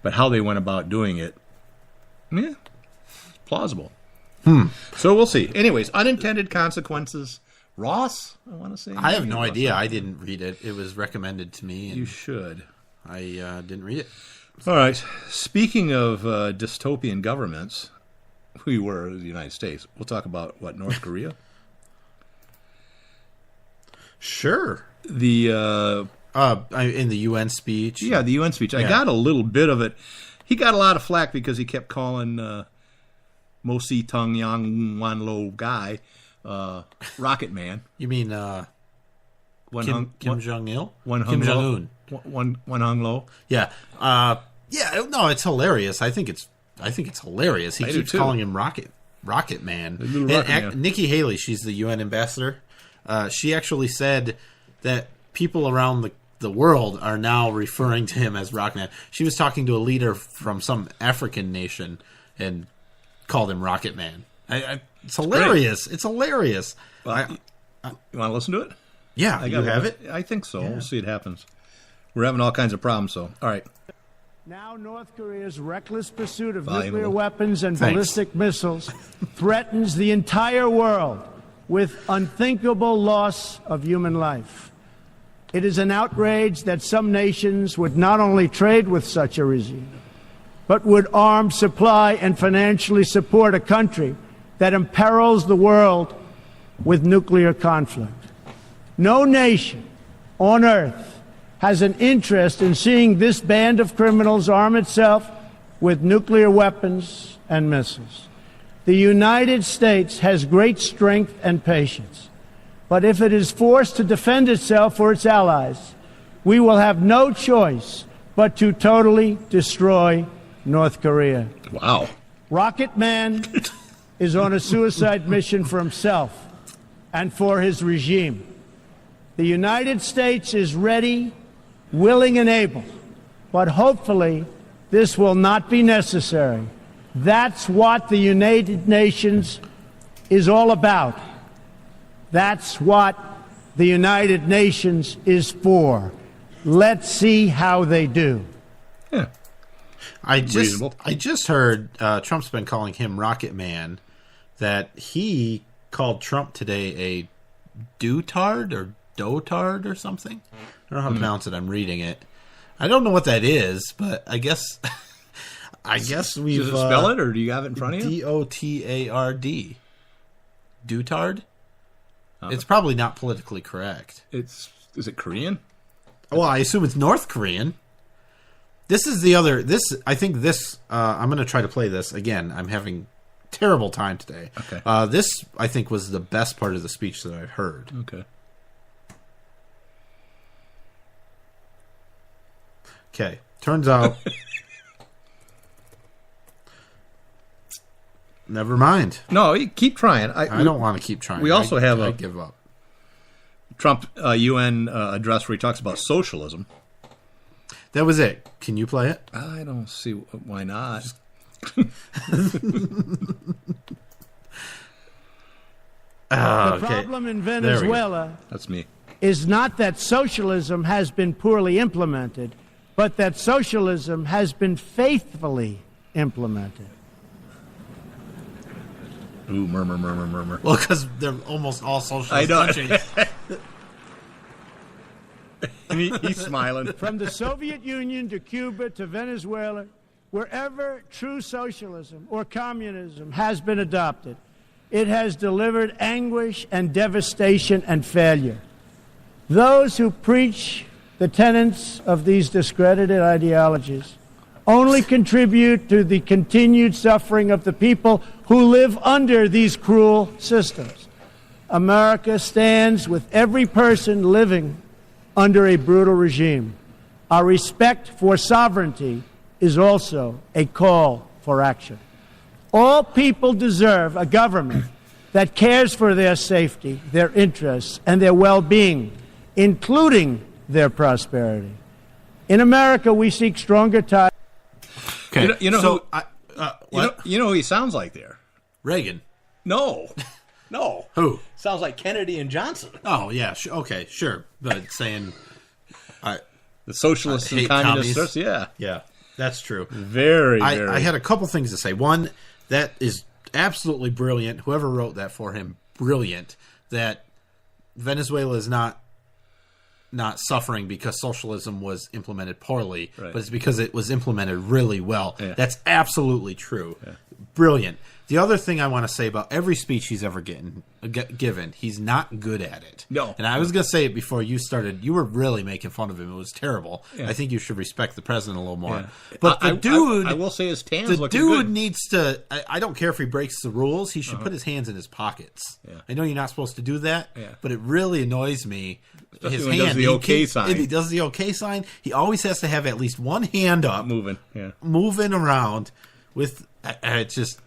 But how they went about doing it, plausible. So we'll see. Anyways, unintended consequences. Ross, I want to say. I have no idea. I didn't read it. It was recommended to me. And you should. I didn't read it. All right. Speaking of dystopian governments, we were the United States. We'll talk about, North Korea? Sure. The in the UN speech. Yeah, the UN speech. I got a little bit of it. He got a lot of flack because he kept calling Mo Si Tung Yang Wan Lo guy Rocket Man. You mean Kim Jong-il? Kim Jong-un. One Hung Lo. Yeah. No, it's hilarious. I think it's hilarious. He keeps calling him Rocket Man. Nikki Haley, she's the UN ambassador. She actually said that people around the world are now referring to him as Rocket Man. She was talking to a leader from some African nation and called him Rocket Man. It's hilarious. It's hilarious. Well, you want to listen to it? Yeah, you have it? I think so. Yeah. We'll see it happens. We're having all kinds of problems, so. All right. Now North Korea's reckless pursuit of nuclear weapons and ballistic missiles threatens the entire world with unthinkable loss of human life. It is an outrage that some nations would not only trade with such a regime, but would arm, supply, and financially support a country that imperils the world with nuclear conflict. No nation on earth has an interest in seeing this band of criminals arm itself with nuclear weapons and missiles. The United States has great strength and patience. But if it is forced to defend itself or its allies, we will have no choice but to totally destroy North Korea. Wow. Rocket Man is on a suicide mission for himself and for his regime. The United States is ready, willing, and able, but hopefully this will not be necessary. That's what the United Nations is all about. That's what the United Nations is for. Let's see how they do. Yeah. I just heard Trump's been calling him Rocket Man, that he called Trump today a dotard or dotard or something. I don't know how to pronounce it. I'm reading it. I don't know what that is, but I guess we've... Does it spell it, or do you have it in front of you? D-O-T-A-R-D. Dotard? It's probably not politically correct. Is it Korean? Well, I assume it's North Korean. This is I think I'm going to try to play this again. I'm having terrible time today. Okay. This, I think, was the best part of the speech that I've heard. Okay. Okay. Turns out... Never mind. No, you keep trying. I don't want to keep trying. We also have I give up. Trump UN address where he talks about socialism. That was it. Can you play it? I don't see why not. The problem in Venezuela That's me. is not that socialism has been poorly implemented, but that socialism has been faithfully implemented. Ooh, murmur. Well, because they're almost all socialist countries. He's smiling. From the Soviet Union to Cuba to Venezuela, wherever true socialism or communism has been adopted, it has delivered anguish and devastation and failure. Those who preach the tenets of these discredited ideologies only contribute to the continued suffering of the people who live under these cruel systems. America stands with every person living under a brutal regime. Our respect for sovereignty is also a call for action. All people deserve a government that cares for their safety, their interests, and their well-being, including their prosperity. In America, we seek stronger ties. Okay. You know what? You know who he sounds like there? Reagan. No. Who? Sounds like Kennedy and Johnson. Oh, yeah. Okay, sure. But saying... The socialists and communists. Yeah. Yeah. That's true. Very. I had a couple things to say. One, that is absolutely brilliant. Whoever wrote that for him, brilliant. That Venezuela is not suffering because socialism was implemented poorly, but it's because it was implemented really well. Yeah. That's absolutely true. Yeah. Brilliant. The other thing I want to say about every speech he's ever given, he's not good at it. No. And I was going to say it before you started. You were really making fun of him. It was terrible. Yeah. I think you should respect the president a little more. Yeah. But the dude... I will say his tan's looking good. The dude needs to... I don't care if he breaks the rules. He should put his hands in his pockets. Yeah. I know you're not supposed to do that, but it really annoys me. Especially his hand, he does the okay sign. If he does the okay sign, he always has to have at least one hand up. Moving around with... It's just...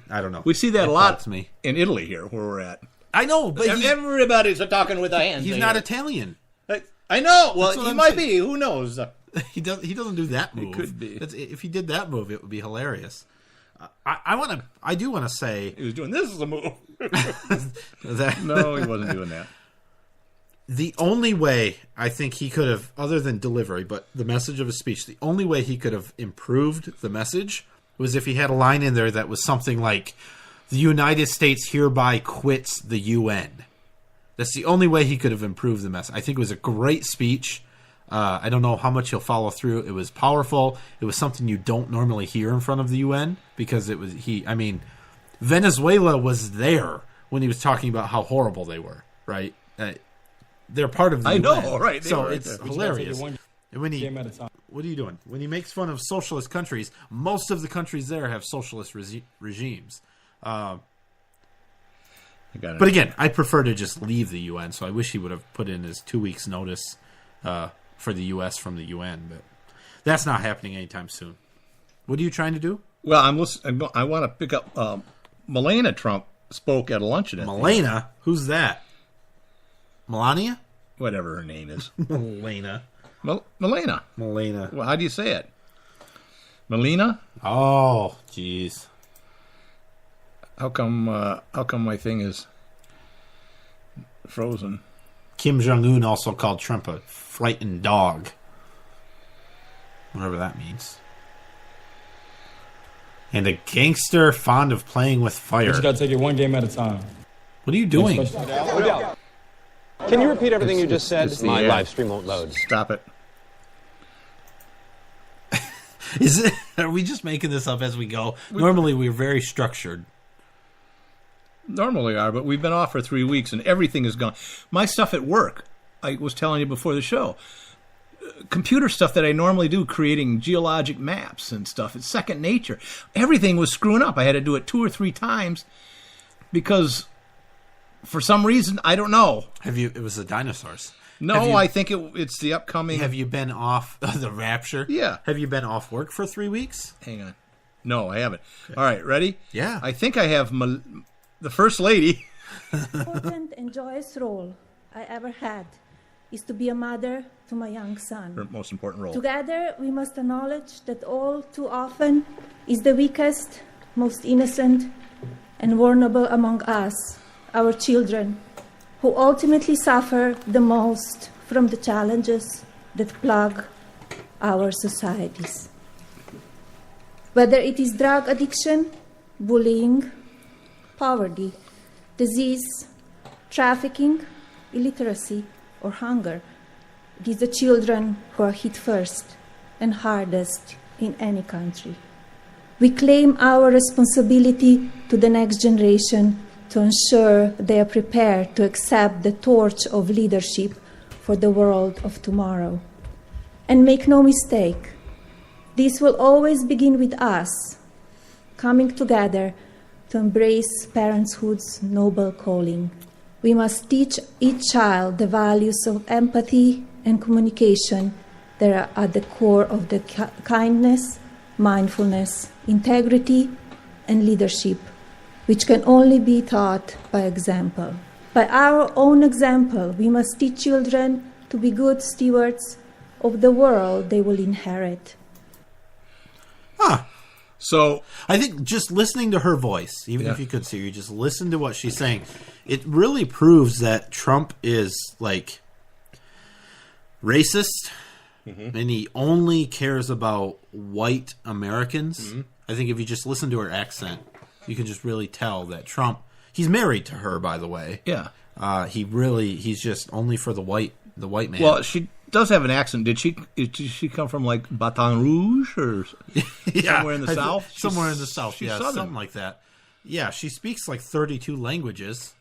I don't know. We see that a lot in Italy here, where we're at. I know, but everybody's talking with a hand. He's not Italian. I know. Well, he might be. Who knows? He doesn't do that move. It could be. If he did that move, it would be hilarious. I do want to say he was doing this as a move. No, he wasn't doing that. The only way I think he could have, other than delivery, but the message of his speech, the only way he could have improved the message was if he had a line in there that was something like, the United States hereby quits the UN. That's the only way he could have improved the message. I think it was a great speech. I don't know how much he'll follow through. It was powerful. It was something you don't normally hear in front of the UN because it was Venezuela was there when he was talking about how horrible they were, right? They're part of the UN. I know, right? So it's hilarious. What are you doing? When he makes fun of socialist countries, most of the countries there have socialist regimes. But again, I prefer to just leave the UN, so I wish he would have put in his 2 weeks notice for the U.S. from the UN, but that's not happening anytime soon. What are you trying to do? Well, I want to pick up Melania Trump spoke at a luncheon. Melania? Who's that? Melania? Whatever her name is. Melania. Melania. Well, how do you say it? Melina? Oh, jeez. How come my thing is frozen? Kim Jong-un also called Trump a frightened dog. Whatever that means. And a gangster fond of playing with fire. You just gotta take it one game at a time. What are you doing? Can you repeat everything you just said? My live stream won't load. Stop it. Are we just making this up as we go? Normally we're very structured. Normally are, but we've been off for 3 weeks and everything is gone. My stuff at work, I was telling you before the show, computer stuff that I normally do, creating geologic maps and stuff, it's second nature. Everything was screwing up. I had to do it 2 or 3 times because for some reason, I don't know. It was the dinosaurs. No, I think it's the upcoming... Have you been off the Rapture? Yeah. Have you been off work for 3 weeks? Hang on. No, I haven't. Okay. All right, ready? Yeah. I think I have the First Lady. Important and joyous role I ever had is to be a mother to my young son. Her most important role. Together, we must acknowledge that all too often is the weakest, most innocent, and vulnerable among us, our children, who ultimately suffer the most from the challenges that plague our societies. Whether it is drug addiction, bullying, poverty, disease, trafficking, illiteracy, or hunger, it is the children who are hit first and hardest in any country. We claim our responsibility to the next generation to ensure they are prepared to accept the torch of leadership for the world of tomorrow. And make no mistake, this will always begin with us, coming together to embrace parenthood's noble calling. We must teach each child the values of empathy and communication that are at the core of the kindness, mindfulness, integrity, and leadership, which can only be taught by example. By our own example, we must teach children to be good stewards of the world they will inherit. So I think just listening to her voice, even if you could see her, you just listen to what she's saying, it really proves that Trump is like racist, and he only cares about white Americans. I think if you just listen to her accent, you can just really tell that Trump. He's married to her, by the way. Yeah. He's just only for the white man. Well, she does have an accent. Did she come from like Baton Rouge or somewhere in the South? Somewhere in the South, she's yeah, Southern. something like that. Yeah, she speaks like 32 languages.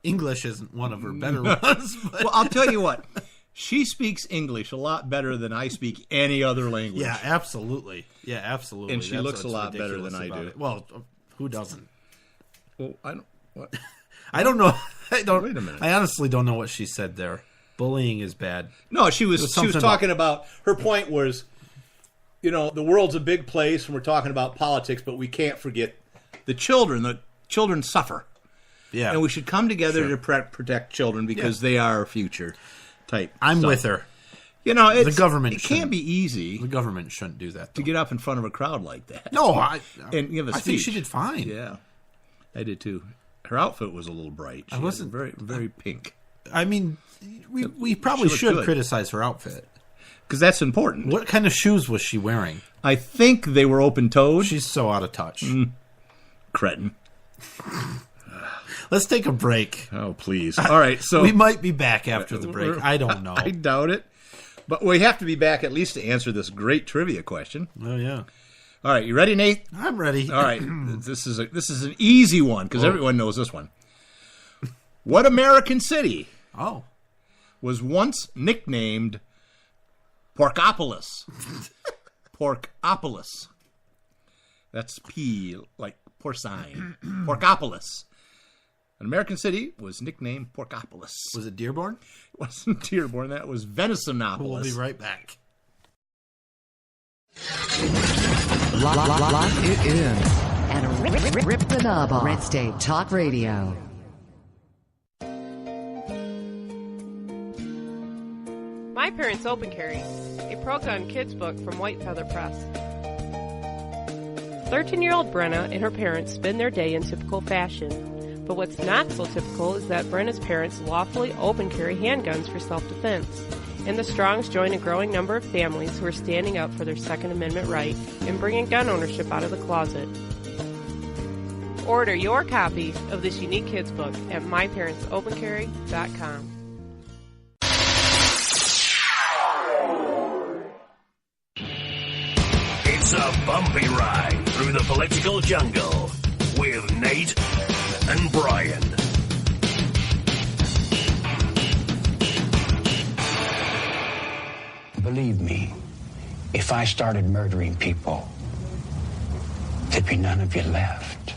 English isn't one of her better ones. But... Well, I'll tell you what. She speaks English a lot better than I speak any other language. Yeah, absolutely. And she looks a lot better than I do. Well, who doesn't? Well, I don't. What? I don't know. Wait a minute. I honestly don't know what she said there. Bullying is bad. No, she was talking about. Her point was, the world's a big place, and we're talking about politics, but we can't forget the children. The children suffer. Yeah, and we should come together to protect children because they are our future. Type. I'm stuff. with her. The government. It can't be easy. The government shouldn't do that to get up in front of a crowd like that. No, and give a speech. I think she did fine. Yeah, I did too. Her outfit was a little bright. She wasn't very, very pink. I mean, we probably should criticize her outfit because that's important. What kind of shoes was she wearing? I think they were open-toed. She's so out of touch. Cretin. Let's take a break. Oh, please. All right. So we might be back after the break. I don't know. I doubt it. But we have to be back at least to answer this great trivia question. Oh, yeah. All right. You ready, Nate? I'm ready. All right. This is an easy one because everyone knows this one. What American city was once nicknamed Porkopolis? Porkopolis. That's P, like porcine. Porkopolis. An American city was nicknamed Porkopolis. Was it Dearborn? It wasn't Dearborn. That was Venisonpolis. We'll be right back. Lock it in. And rip the knob off. Red State Talk Radio. My Parents Open Carry, a pro-gun kids book from White Feather Press. 13-year-old Brenna and her parents spend their day in typical fashion. But what's not so typical is that Brenna's parents lawfully open carry handguns for self-defense. And the Strongs join a growing number of families who are standing up for their Second Amendment right and bringing gun ownership out of the closet. Order your copy of this unique kids book at myparentsopencarry.com. It's a bumpy ride through the political jungle with Nate and Brian. Believe me, if I started murdering people, there'd be none of you left.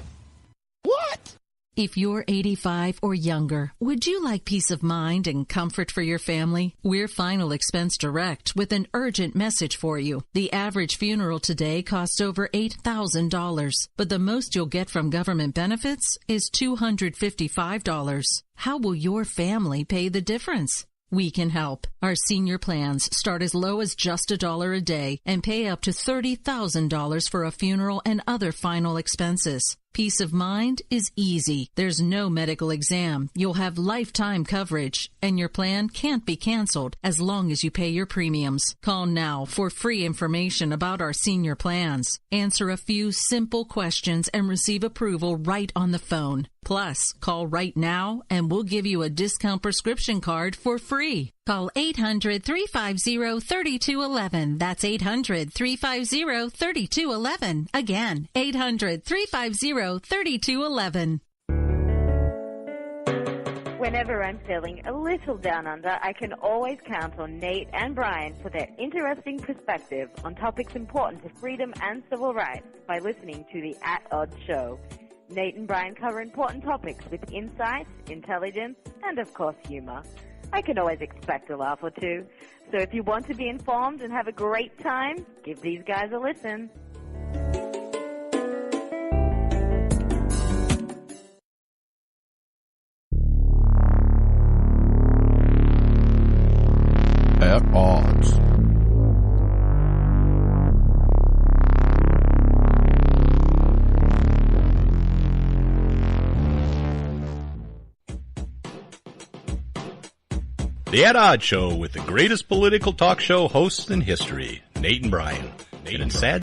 What? If you're 85 or younger, would you like peace of mind and comfort for your family? We're Final Expense Direct with an urgent message for you. The average funeral today costs over $8,000, but the most you'll get from government benefits is $255. How will your family pay the difference? We can help. Our senior plans start as low as just $1 a day and pay up to $30,000 for a funeral and other final expenses. Peace of mind is easy. There's no medical exam. You'll have lifetime coverage, and your plan can't be canceled as long as you pay your premiums. Call now for free information about our senior plans. Answer a few simple questions and receive approval right on the phone. Plus, call right now and we'll give you a discount prescription card for free. Call 800-350-3211. That's 800-350-3211. Again, 800-350-3211. Whenever I'm feeling a little down under, I can always count on Nate and Brian for their interesting perspective on topics important to freedom and civil rights by listening to the At Odds Show. Nate and Brian cover important topics with insight, intelligence, and of course humor. I can always expect a laugh or two. So if you want to be informed and have a great time, give these guys a listen. At Odds. The At Odds Show with the greatest political talk show hosts in history, Nate and Brian. Nate and sad.